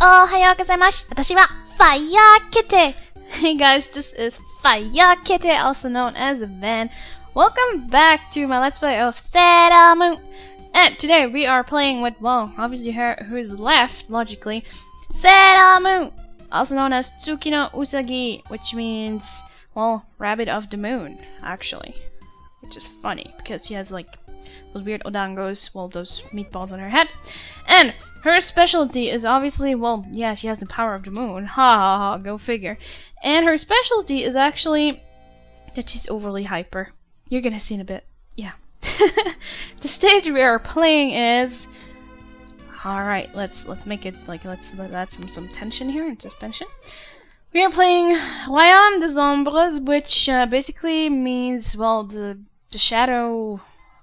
Ohayou gozaimasu. Watashi wa FiyahKitteh. Hey guys, this is FiyahKitteh, also known as Van. Welcome back to my Let's Play of Sailor Moon. And today we are playing with, well, obviously who's left, logically, Sailor Moon, also known as Tsukino Usagi, which means, well, Rabbit of the Moon, actually. Which is funny, because she has, like, those weird odangos, well, those meatballs on her head. And her specialty is obviously, well, yeah, she has the power of the moon. Ha ha ha, go figure. And her specialty is actually that she's overly hyper. You're gonna see in a bit. Yeah. The stage we are playing is... Alright, let's make it, like, let's add some tension here and suspension. We are playing Royaume des Ombres, which basically means, well, the shadow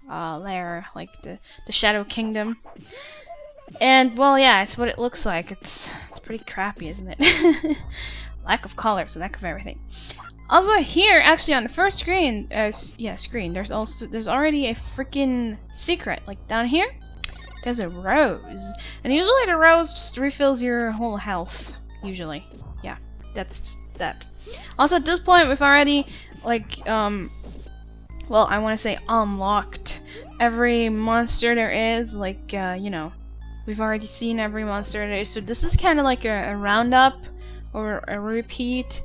lair, like the shadow kingdom. And, well, yeah, it's what it looks like. It's pretty crappy, isn't it? Lack of colors, lack of everything. Also here, actually on the first screen, there's already a freaking secret. Like down here, there's a rose. And usually the rose just refills your whole health. Usually. Yeah, that's that. Also at this point we've already, like, well, I want to say unlocked every monster there is. Like, you know, we've already seen every monster there is. So this is kind of like a roundup or a repeat.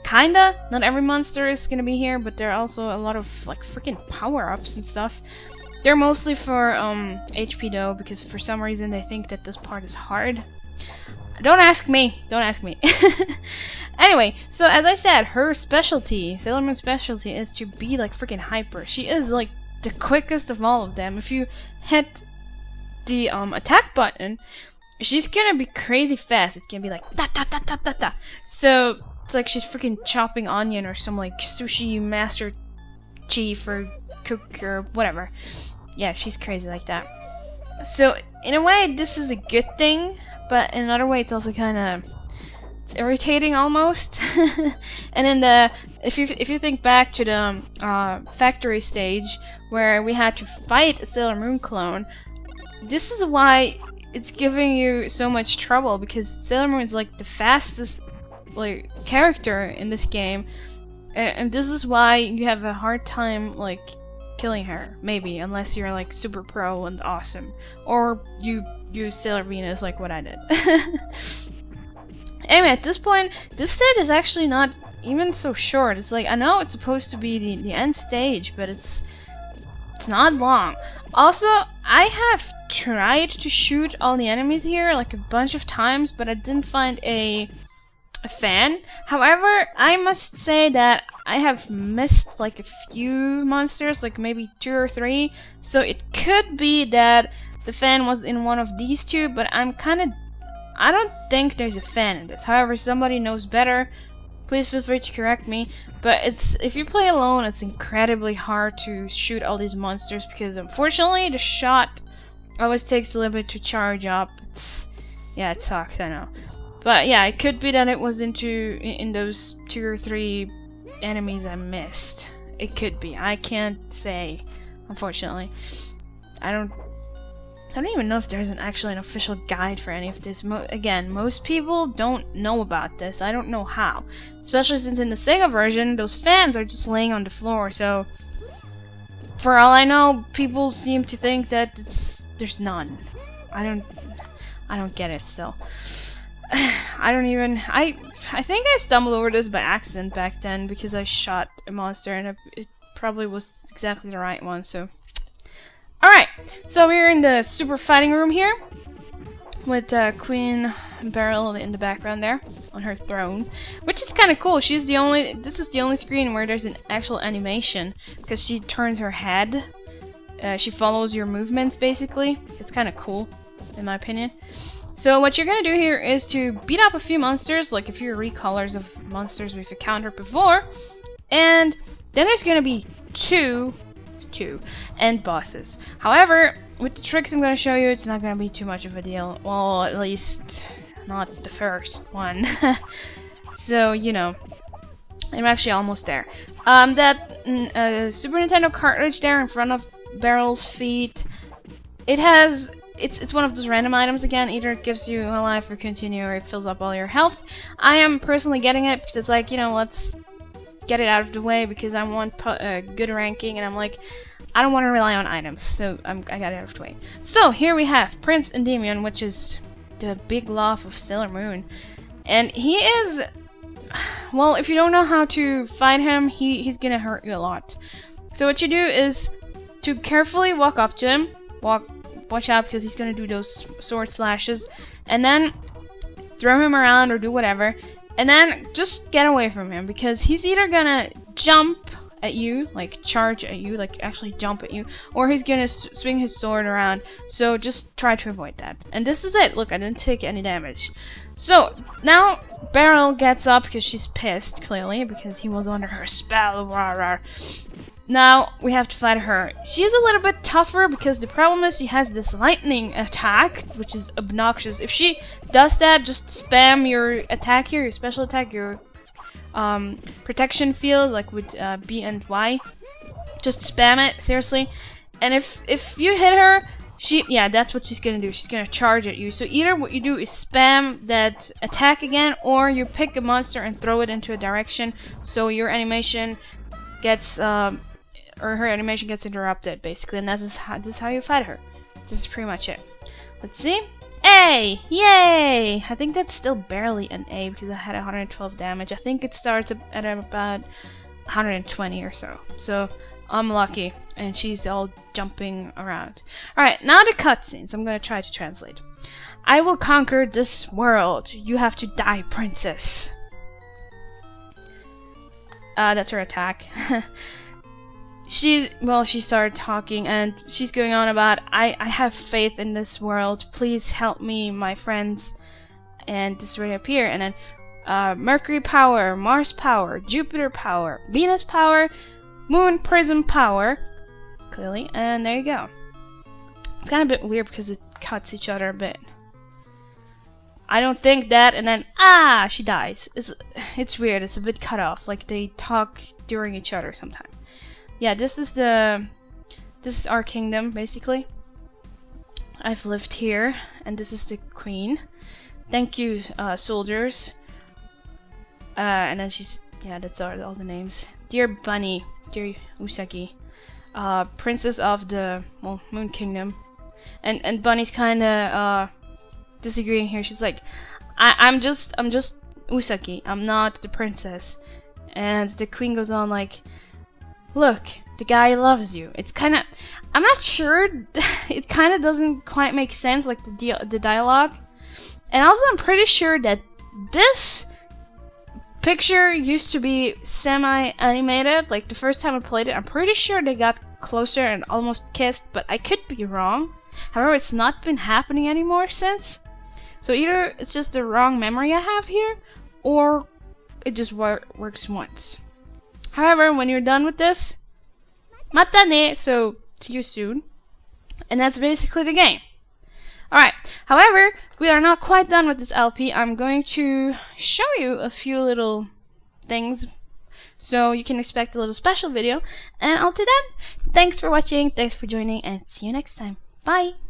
Kinda. Not every monster is gonna be here, but there are also a lot of, like, freaking power-ups and stuff. They're mostly for HP though, because for some reason they think that this part is hard. Don't ask me. Don't ask me. Anyway, so as I said, her specialty, Sailor Moon's specialty, is to be, like, freaking hyper. She is, like, the quickest of all of them. If you hit the attack button, she's gonna be crazy fast. It's gonna be like da da da da da da. So it's like she's freaking chopping onion or some, like, sushi master chief or cook or whatever. Yeah, she's crazy like that. So in a way, this is a good thing, but in another way, it's also kind of irritating almost. And in the if you think back to the factory stage where we had to fight a Sailor Moon clone, this is why it's giving you so much trouble, because Sailor Moon is, like, the fastest, like, character in this game, and this is why you have a hard time, like, killing her, maybe, unless you're, like, super pro and awesome, or you use Sailor Venus like what I did. Anyway, at this point, this stage is actually not even so short. It's like, I know it's supposed to be the end stage, but it's not long. Also, I have tried to shoot all the enemies here, like, a bunch of times, but I didn't find a fan. However, I must say that I have missed, like, a few monsters, like maybe 2 or 3, so it could be that the fan was in one of these two, but I don't think there's a fan in this. However, somebody knows better, please feel free to correct me. But if you play alone, it's incredibly hard to shoot all these monsters, because unfortunately the shot always takes a little bit to charge up. Yeah, it sucks, I know. But yeah, it could be that it was in those 2 or 3 enemies I missed. It could be. I can't say, unfortunately. I don't even know if there's actually an official guide for any of this. Again, most people don't know about this. I don't know how. Especially since in the Sega version, those fans are just laying on the floor. So, for all I know, people seem to think that there's none. I don't get it still. I think I stumbled over this by accident back then, because I shot a monster and it probably was exactly the right one, so... Alright, so we're in the super fighting room here, with Queen Beryl in the background there, on her throne, which is kind of cool. This is the only screen where there's an actual animation, because she turns her head, she follows your movements, basically. It's kind of cool, in my opinion. So what you're gonna do here is to beat up a few monsters, like a few recolors of monsters we've encountered before, and then there's gonna be two end bosses. However, with the tricks I'm gonna show you, it's not gonna be too much of a deal. Well, at least not the first one. So, you know, I'm actually almost there. That Super Nintendo cartridge there in front of Beryl's feet, it has it's one of those random items again. Either it gives you a life or continue, or it fills up all your health. I am personally getting it because it's like, you know, let's get it out of the way because I want a good ranking, and I'm like, I don't want to rely on items, so I got it out of the way. So here we have Prince Endymion, which is the big love of Sailor Moon, and he is, well, if you don't know how to fight him, he's gonna hurt you a lot. So what you do is to carefully walk up to him, watch out because he's gonna do those sword slashes, and then throw him around or do whatever, and then just get away from him because he's either gonna jump at you, like charge at you, like actually jump at you, or he's gonna swing his sword around. So just try to avoid that. And this is it. Look, I didn't take any damage. So now Beryl gets up because she's pissed, clearly, because he was under her spell. Rah, rah. Now we have to fight her. She's a little bit tougher because the problem is she has this lightning attack, which is obnoxious. If she does that, just spam your attack here, your special attack, your protection field, like with B and Y. Just spam it, seriously. And if you hit her, that's what she's gonna do. She's gonna charge at you. So either what you do is spam that attack again, or you pick a monster and throw it into a direction so your animation gets or her animation gets interrupted, basically. And this is how you fight her. This is pretty much it. Let's see. A! Yay! I think that's still barely an A because I had 112 damage. I think it starts at about 120 or so. So I'm lucky, and she's all jumping around. Alright, now the cutscenes. I'm gonna try to translate. I will conquer this world. You have to die, princess. That's her attack. She started talking, and she's going on about, I have faith in this world. Please help me, my friends. And this will appear, and then Mercury power, Mars power, Jupiter power, Venus power, Moon prism power, clearly, and there you go. It's kind of a bit weird because it cuts each other a bit. I don't think that, and then she dies. It's weird. It's a bit cut off, like they talk during each other sometimes. Yeah, this is our kingdom, basically. I've lived here, and this is the queen. Thank you, soldiers. And then that's all the names. Dear Bunny, dear Usagi, princess of the Moon Kingdom, and Bunny's kind of disagreeing here. She's like, I'm just Usagi. I'm not the princess. And the queen goes on like, look, the guy loves you. It's kind of, I'm not sure, it kind of doesn't quite make sense, like the dialogue. And also I'm pretty sure that this picture used to be semi-animated, like the first time I played it. I'm pretty sure they got closer and almost kissed, but I could be wrong. However, it's not been happening anymore since. So either it's just the wrong memory I have here, or it just works once. However, when you're done with this, mata ne, so see you soon. And that's basically the game. Alright, however, we are not quite done with this LP. I'm going to show you a few little things, so you can expect a little special video. And until then, thanks for watching, thanks for joining, and see you next time. Bye!